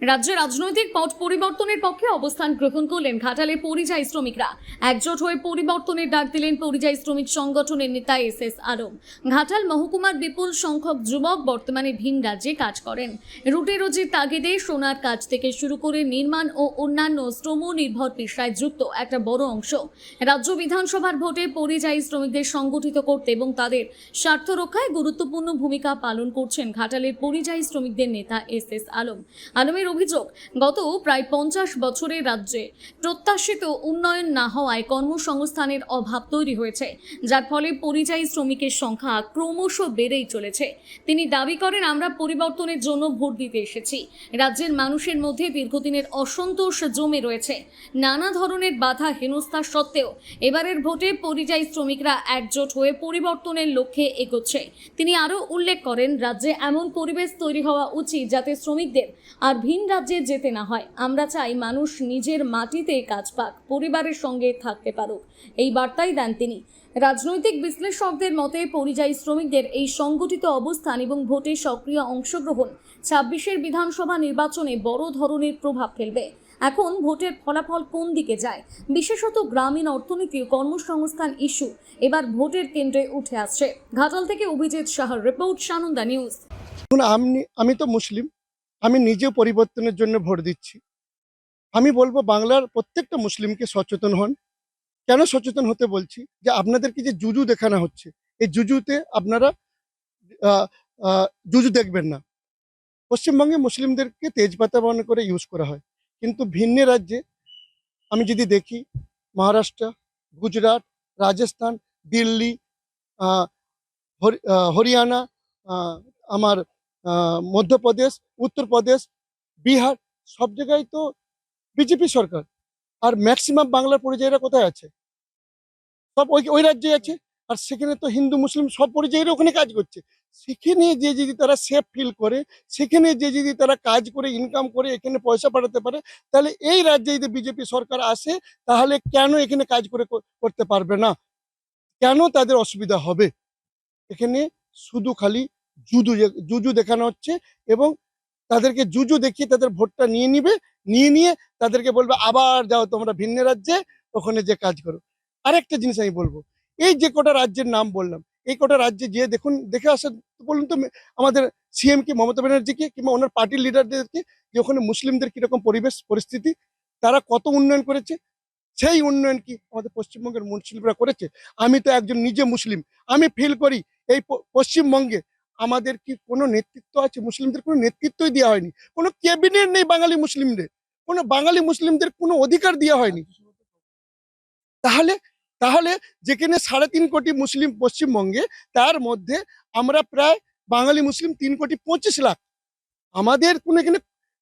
রাজ্যে রাজনৈতিক পট পরিবর্তনের পক্ষে অবস্থান গ্রহণ করলেন ঘাটালের পরিযায়ী শ্রমিকরা। একজোট হয়ে পরিবর্তনের ডাক দিলেন পরিযায়ী শ্রমিক সংগঠনের নেতা এস আলম। ঘাটাল মহকুমার বিপুল সংখ্যক যুবক বর্তমানে ভিন রাজ্যে কাজ করেন। রুটে রোজির তাগিদে সোনার কাজ থেকে শুরু করে নির্মাণ ও অন্যান্য শ্রম নির্ভর পেশায় যুক্ত একটা বড় অংশ রাজ্য বিধানসভার ভোটে পরিযায়ী শ্রমিকদের সংগঠিত করতে এবং তাদের স্বার্থ রক্ষায় গুরুত্বপূর্ণ ভূমিকা পালন করছেন ঘাটালের পরিযায়ী শ্রমিকদের নেতা এস আলমের অভিযোগ, গত প্রায় 50 বছরে রাজ্যে প্রত্যাশিত উন্নয়ন না হওয়ায় কর্মসংস্থানের অভাব তৈরি হয়েছে, যার ফলে পরিযায়ী শ্রমিকের সংখ্যা ক্রমশ বেড়েই চলেছে। তিনি দাবি করেন, আমরা পরিবর্তনের জন্য ভোট দিতে এসেছি। রাজ্যের মানুষের মধ্যে দীর্ঘদিনের অসন্তোষ জমে রয়েছে। নানা ধরনের বাধা হেনস্থা সত্ত্বেও এবারের ভোটে পরিযায়ী শ্রমিকরা একজোট হয়ে পরিবর্তনের লক্ষ্যে এগোচ্ছে। তিনি আরও উল্লেখ করেন, রাজ্যে এমন পরিবেশ তৈরি হওয়া উচিত যাতে শ্রমিকদের আর ভিন রাজ্যে যেতে না হয়। আমরা চাই মানুষ নিজের মাটিতে কাজ পাক, পরিবারের সঙ্গে থাকতে পারুক, এই বার্তাই দেন তিনি। রাজনৈতিক বিশ্লেষকদের মতে পরিযায়ী শ্রমিকদের এই সংগঠিত অবস্থান এবং ভোটে সক্রিয় অংশগ্রহণ 26-এর বিধানসভা নির্বাচনে বড় ধরনের প্রভাব ফেলবে। এখন ভোটের ফলাফল কোন দিকে যায়, বিশেষত গ্রামীণ অর্থনীতি ও কর্মসংস্থান ইস্যু এবার ভোটের কেন্দ্রে উঠে আসছে। ঘাটাল থেকে অভিজিৎ সাহার রিপোর্ট, সানন্দা নিউজ। আমি তো মুসলিম, আমি নিজে পরিবর্তনের জন্য ভোট দিচ্ছি। আমি বলবো বাংলার প্রত্যেকটা মুসলিমকে সচেতন হন। কেন সচেতন হতে বলছি, যে আপনাদেরকে যে জুজু দেখানো হচ্ছে, এই জুজুতে আপনারা জুজু দেখবেন না। পশ্চিমবঙ্গে মুসলিমদেরকে তেজপাতা মনে করে ইউজ করা হয়, কিন্তু ভিন্ন রাজ্যে আমি যদি দেখি, মহারাষ্ট্র, গুজরাট, রাজস্থান, দিল্লি, হরিয়ানা, আমার মধ্যপ্রদেশ, উত্তরপ্রদেশ, বিহার, সব জায়গায় তো বিজেপি সরকার। আর ম্যাক্সিমাম বাংলার পরিযায়ীরা কোথায় আছে? সব ওই রাজ্যে আছে। আর সেখানে তো হিন্দু মুসলিম সব পরিযায়ীরা ওখানে কাজ করছে। সেখানে যে যদি তারা সেফ ফিল করে, সেখানে যে যদি তারা কাজ করে ইনকাম করে এখানে পয়সা পাঠাতে পারে, তাহলে এই রাজ্যে যদি বিজেপি সরকার আসে, তাহলে কেন এখানে কাজ করে করতে পারবে না? কেন তাদের অসুবিধা হবে? এখানে শুধু খালি জুজু দেখানো হচ্ছে, এবং তাদেরকে জুজু দেখিয়ে তাদের ভোটটা নিয়ে নিয়ে তাদেরকে বলবে আবার যাও তোমরা ভিন্ন রাজ্যে, ওখানে যে কাজ করো। আরেকটা জিনিস আমি বলবো, এই যে কটা রাজ্যের নাম বললাম, এই কটা রাজ্যে যে দেখে আসেন, বলুন তো আমাদের সিএম কে, মমতা ব্যানার্জিকে, কিংবা ওনার পার্টির লিডারদেরকে, যে ওখানে মুসলিমদের কিরকম পরিবেশ পরিস্থিতি, তারা কত উন্নয়ন করেছে। সেই উন্নয়ন কি আমাদের পশ্চিমবঙ্গের মুসলিমরা করেছে? আমি তো একজন নিজে মুসলিম, আমি ফিল করি এই পশ্চিমবঙ্গে আমাদের কি কোনো নেতৃত্ব আছে? মুসলিমদের কোনো নেতৃত্বই দেওয়া হয়নি, কোনো ক্যাবিনেট নেই বাঙালি মুসলিমদের, কোনো বাঙালি মুসলিমদের কোনো অধিকার দেওয়া হয়নি। তাহলে তাহলে যেখানে 3.5 কোটি মুসলিম পশ্চিমবঙ্গে, তার মধ্যে আমরা প্রায় বাঙালি মুসলিম 3,25,00,000, আমাদের কোনো এখানে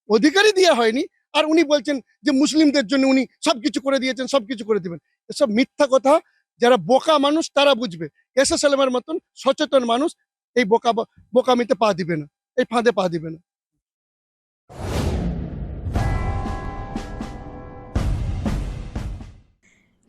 অধিকারই দেওয়া হয়নি। আর উনি বলছেন যে মুসলিমদের জন্য উনি সবকিছু করে দিয়েছেন, সবকিছু করে দিবেন। এসব মিথ্যা কথা। যারা বোকা মানুষ তারা বুঝবে। এস সালেমের মতন সচেতন মানুষ এই বোকামিতে পা দিবে না, এই ফাঁদে পা দিবে না।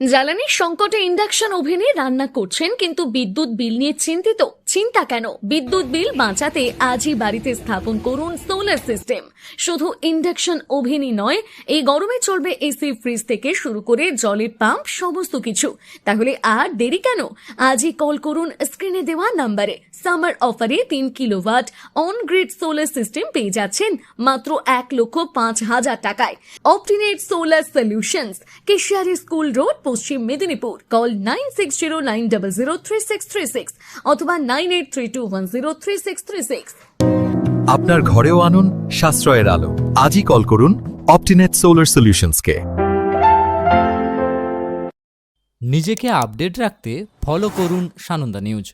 জ্বালানির সংকটে ইন্ডাকশন ওভেনে রান্না করছেন, কিন্তু বিদ্যুৎ বিল নিয়ে চিন্তিত? চিন্তা কেন? বিদ্যুৎ বিল বাঁচাতে আজই বাড়িতে স্থাপন করুন সোলার সিস্টেম। শুধু ইন্ডাকশন ওভেনই নয়, এই গরমে চলবে এসি, ফ্রিজ থেকে শুরু করে জলের পাম্প, সমস্ত কিছু। তাহলে আর দেরি কেন? আজই কল করুন স্ক্রিনে দেওয়া নাম্বারে। সামার অফারে 3 kilowatt on grid solar system পেয়ে যাচ্ছেন মাত্র 1,05,000 টাকায়। অপটিনেট solar solutions, Keshiary school road, পশ্চিম মেদিনীপুর। কল 9609003636 অথবা 9832103636। আপনার ঘরেও আনুন সাশ্রয়ের আলো। আজই কল করুন অপটিনেট সোলার সলিউশনসকে। নিজেকে আপডেট রাখতে ফলো করুন সানন্দা নিউজ।